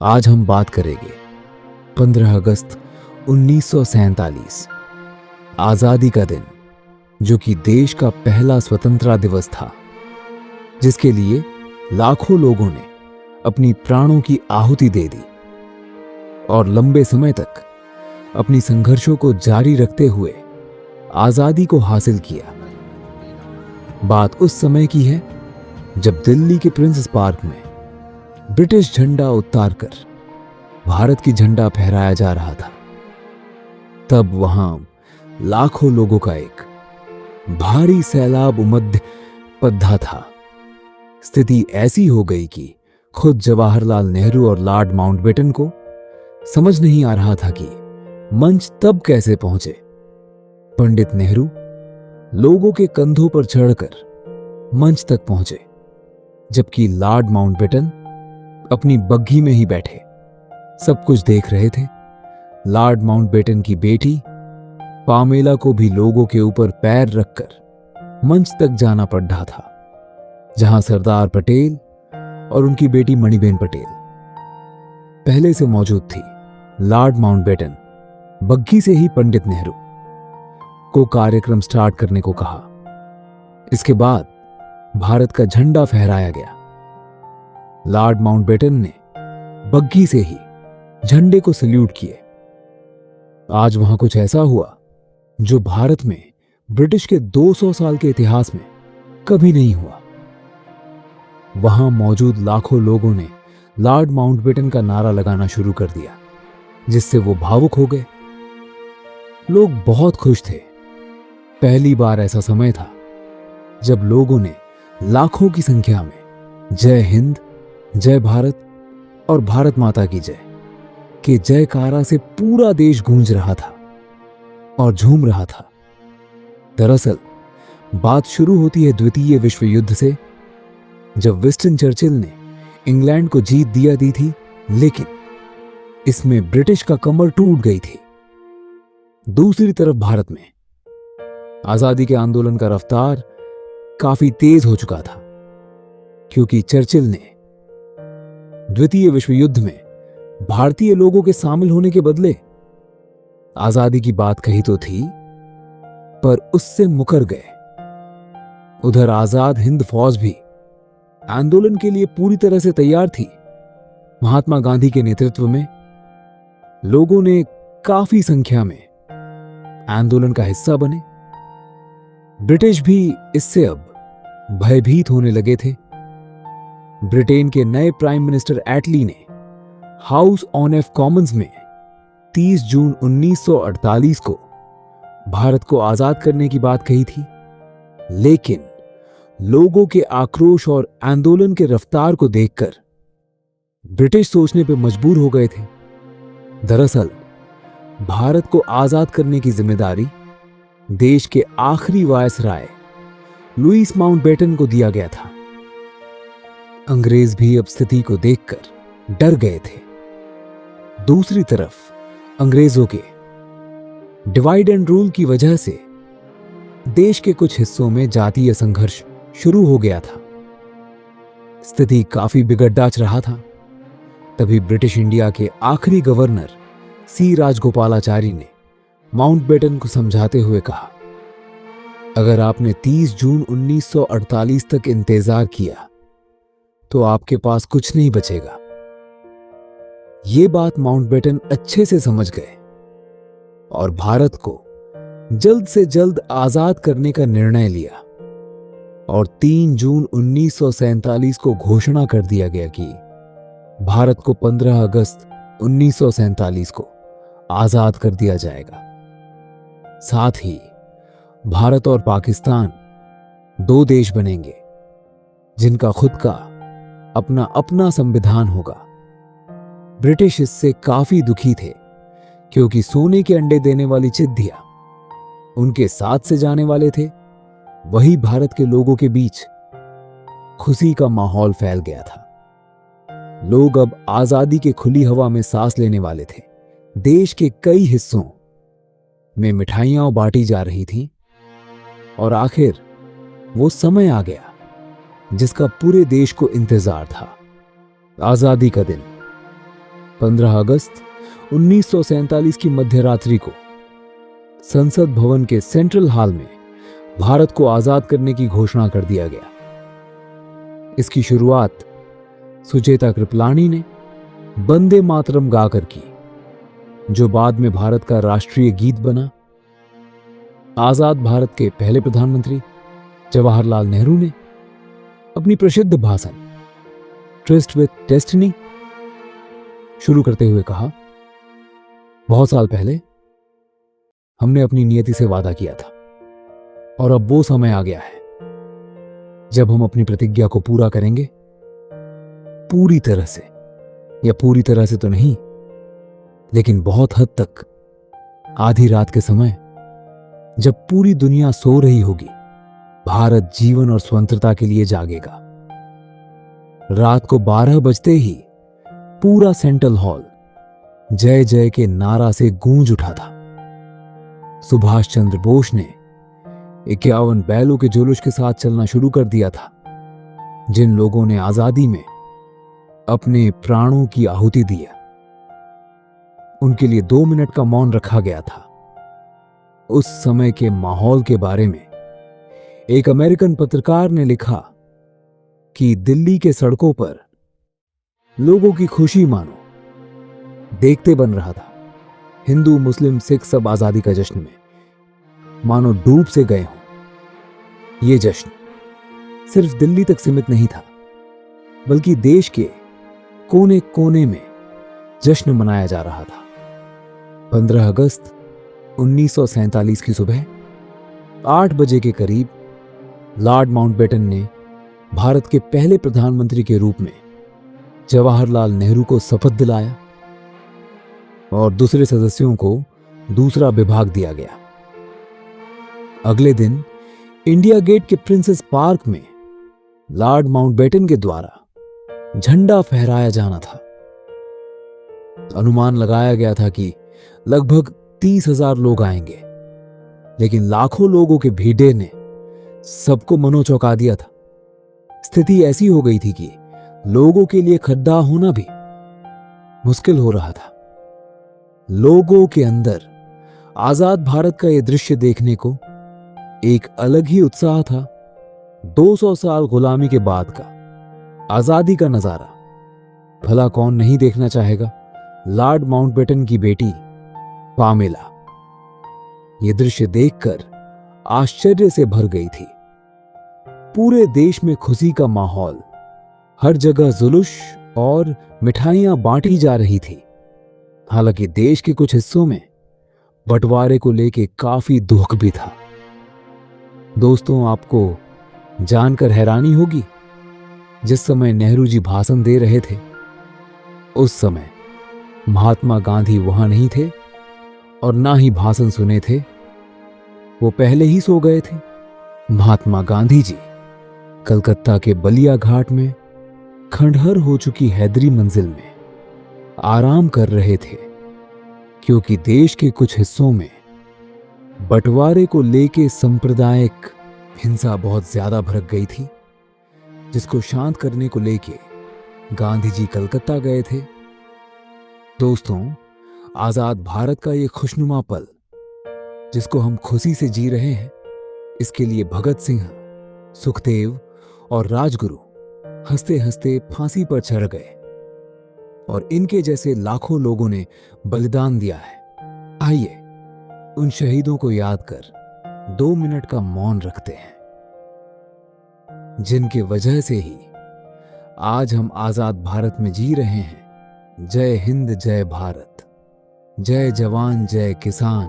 आज हम बात करेंगे 15 अगस्त 1947, आजादी का दिन, जो कि देश का पहला स्वतंत्रता दिवस था, जिसके लिए लाखों लोगों ने अपनी प्राणों की आहुति दे दी और लंबे समय तक अपनी संघर्षों को जारी रखते हुए आजादी को हासिल किया। बात उस समय की है जब दिल्ली के प्रिंसेस पार्क में ब्रिटिश झंडा उतारकर भारत की झंडा फहराया जा रहा था। तब वहां लाखों लोगों का एक भारी सैलाब उमड़ पड़ा था। स्थिति ऐसी हो गई कि खुद जवाहरलाल नेहरू और लॉर्ड माउंटबेटन को समझ नहीं आ रहा था कि मंच तब कैसे पहुंचे। पंडित नेहरू लोगों के कंधों पर चढ़कर मंच तक पहुंचे, जबकि लॉर्ड माउंटबेटन अपनी बग्घी में ही बैठे सब कुछ देख रहे थे। लॉर्ड माउंटबेटन की बेटी पामेला को भी लोगों के ऊपर पैर रखकर मंच तक जाना पड़ रहा था, जहां सरदार पटेल और उनकी बेटी मणिबेन पटेल पहले से मौजूद थी। लॉर्ड माउंटबेटन बग्घी से ही पंडित नेहरू को कार्यक्रम स्टार्ट करने को कहा। इसके बाद भारत का झंडा फहराया गया। लॉर्ड माउंटबेटन ने बग्घी से ही झंडे को सल्यूट किए। आज वहां कुछ ऐसा हुआ जो भारत में ब्रिटिश के 200 साल के इतिहास में कभी नहीं हुआ। वहां मौजूद लाखों लोगों ने लॉर्ड माउंटबेटन का नारा लगाना शुरू कर दिया, जिससे वो भावुक हो गए। लोग बहुत खुश थे। पहली बार ऐसा समय था जब लोगों ने लाखों की संख्या में जय हिंद, जय भारत और भारत माता की जय के जयकारा से पूरा देश गूंज रहा था और झूम रहा था। दरअसल बात शुरू होती है द्वितीय विश्व युद्ध से, जब विंस्टन चर्चिल ने इंग्लैंड को जीत दिया दी थी, लेकिन इसमें ब्रिटिश का कमर टूट गई थी। दूसरी तरफ भारत में आजादी के आंदोलन का रफ्तार काफी तेज हो चुका था, क्योंकि चर्चिल ने द्वितीय विश्व युद्ध में भारतीय लोगों के शामिल होने के बदले आजादी की बात कही तो थी, पर उससे मुकर गए। उधर आजाद हिंद फौज भी आंदोलन के लिए पूरी तरह से तैयार थी। महात्मा गांधी के नेतृत्व में लोगों ने काफी संख्या में आंदोलन का हिस्सा बने। ब्रिटिश भी इससे अब भयभीत होने लगे थे। ब्रिटेन के नए प्राइम मिनिस्टर एटली ने हाउस ऑफ कॉमन्स में 30 जून 1948 को भारत को आजाद करने की बात कही थी, लेकिन लोगों के आक्रोश और आंदोलन के रफ्तार को देखकर ब्रिटिश सोचने पर मजबूर हो गए थे। दरअसल भारत को आजाद करने की जिम्मेदारी देश के आखिरी वायसराय लुईस माउंटबेटन को दिया गया था। अंग्रेज भी अब स्थिति को देखकर डर गए थे। दूसरी तरफ अंग्रेजों के डिवाइड एंड रूल की वजह से देश के कुछ हिस्सों में जातीय संघर्ष शुरू हो गया था। स्थिति काफी बिगड़दाच रहा था। तभी ब्रिटिश इंडिया के आखिरी गवर्नर सी राजगोपालाचारी ने माउंटबेटन को समझाते हुए कहा, अगर आपने 30 जून 1948 तक इंतजार किया तो आपके पास कुछ नहीं बचेगा। ये बात माउंटबेटन अच्छे से समझ गए और भारत को जल्द से जल्द आजाद करने का निर्णय लिया और 3 जून 1947 को घोषणा कर दिया गया कि भारत को 15 अगस्त 1947 को आजाद कर दिया जाएगा। साथ ही भारत और पाकिस्तान 2 देश बनेंगे, जिनका खुद का अपना अपना संविधान होगा। ब्रिटिश इससे काफी दुखी थे, क्योंकि सोने के अंडे देने वाली चिद्धियां उनके साथ से जाने वाले थे। वही भारत के लोगों के बीच खुशी का माहौल फैल गया था। लोग अब आजादी के खुली हवा में सांस लेने वाले थे। देश के कई हिस्सों में मिठाइयां बांटी जा रही थीं और आखिर वो समय आ गया जिसका पूरे देश को इंतजार था। आजादी का दिन 15 अगस्त 1947 की मध्यरात्रि को संसद भवन के सेंट्रल हॉल में भारत को आजाद करने की घोषणा कर दिया गया। इसकी शुरुआत सुचेता कृपलानी ने वंदे मातरम गाकर की, जो बाद में भारत का राष्ट्रीय गीत बना। आजाद भारत के पहले प्रधानमंत्री जवाहरलाल नेहरू ने अपनी प्रसिद्ध भाषण ट्रिस्ट विद डेस्टिनी शुरू करते हुए कहा, बहुत साल पहले हमने अपनी नियति से वादा किया था और अब वो समय आ गया है जब हम अपनी प्रतिज्ञा को पूरा करेंगे। पूरी तरह से, या पूरी तरह से तो नहीं, लेकिन बहुत हद तक आधी रात के समय जब पूरी दुनिया सो रही होगी, भारत जीवन और स्वतंत्रता के लिए जागेगा। रात को 12 बजते ही पूरा सेंट्रल हॉल जय जय के नारा से गूंज उठा था। सुभाष चंद्र बोस ने 51 बैलों के जुलूस के साथ चलना शुरू कर दिया था, जिन लोगों ने आजादी में अपने प्राणों की आहुति दिया। उनके लिए 2 मिनट का मौन रखा गया था। उस समय के माहौल के बारे में एक अमेरिकन पत्रकार ने लिखा कि दिल्ली के सड़कों पर लोगों की खुशी मानो देखते बन रहा था। हिंदू, मुस्लिम, सिख सब आजादी का जश्न में मानो डूब से गए हों। यह जश्न सिर्फ दिल्ली तक सीमित नहीं था, बल्कि देश के कोने कोने में जश्न मनाया जा रहा था। 15 अगस्त 1947 की सुबह 8 बजे के करीब लॉर्ड माउंटबेटन ने भारत के पहले प्रधानमंत्री के रूप में जवाहरलाल नेहरू को शपथ दिलाया और दूसरे सदस्यों को दूसरा विभाग दिया गया। अगले दिन इंडिया गेट के प्रिंसेस पार्क में लॉर्ड माउंटबेटन के द्वारा झंडा फहराया जाना था। अनुमान लगाया गया था कि लगभग 30,000 लोग आएंगे, लेकिन लाखों लोगों के भीड़ ने सबको मनोचौंका दिया था। स्थिति ऐसी हो गई थी कि लोगों के लिए खड्डा होना भी मुश्किल हो रहा था। लोगों के अंदर आजाद भारत का यह दृश्य देखने को एक अलग ही उत्साह था। 200 साल गुलामी के बाद का आजादी का नजारा भला कौन नहीं देखना चाहेगा। लॉर्ड माउंटबेटन की बेटी पामेला यह दृश्य देखकर आश्चर्य से भर गई थी। पूरे देश में खुशी का माहौल, हर जगह जुलूस और मिठाइयां बांटी जा रही थी। हालांकि देश के कुछ हिस्सों में बंटवारे को लेकर काफी दुख भी था। दोस्तों, आपको जानकर हैरानी होगी, जिस समय नेहरू जी भाषण दे रहे थे उस समय महात्मा गांधी वहां नहीं थे और ना ही भाषण सुने थे। वो पहले ही सो गए थे। महात्मा गांधी जी कलकत्ता के बलिया घाट में खंडहर हो चुकी हैदरी मंजिल में आराम कर रहे थे, क्योंकि देश के कुछ हिस्सों में बंटवारे को लेके सांप्रदायिक हिंसा बहुत ज्यादा भड़क गई थी, जिसको शांत करने को लेके गांधी जी कलकत्ता गए थे। दोस्तों, आजाद भारत का ये खुशनुमा पल जिसको हम खुशी से जी रहे हैं, इसके लिए भगत सिंह, सुखदेव और राजगुरु हंसते हंसते फांसी पर चढ़ गए और इनके जैसे लाखों लोगों ने बलिदान दिया है। आइए उन शहीदों को याद कर 2 मिनट का मौन रखते हैं, जिनके वजह से ही आज हम आजाद भारत में जी रहे हैं। जय हिंद, जय भारत, जय जवान, जय किसान।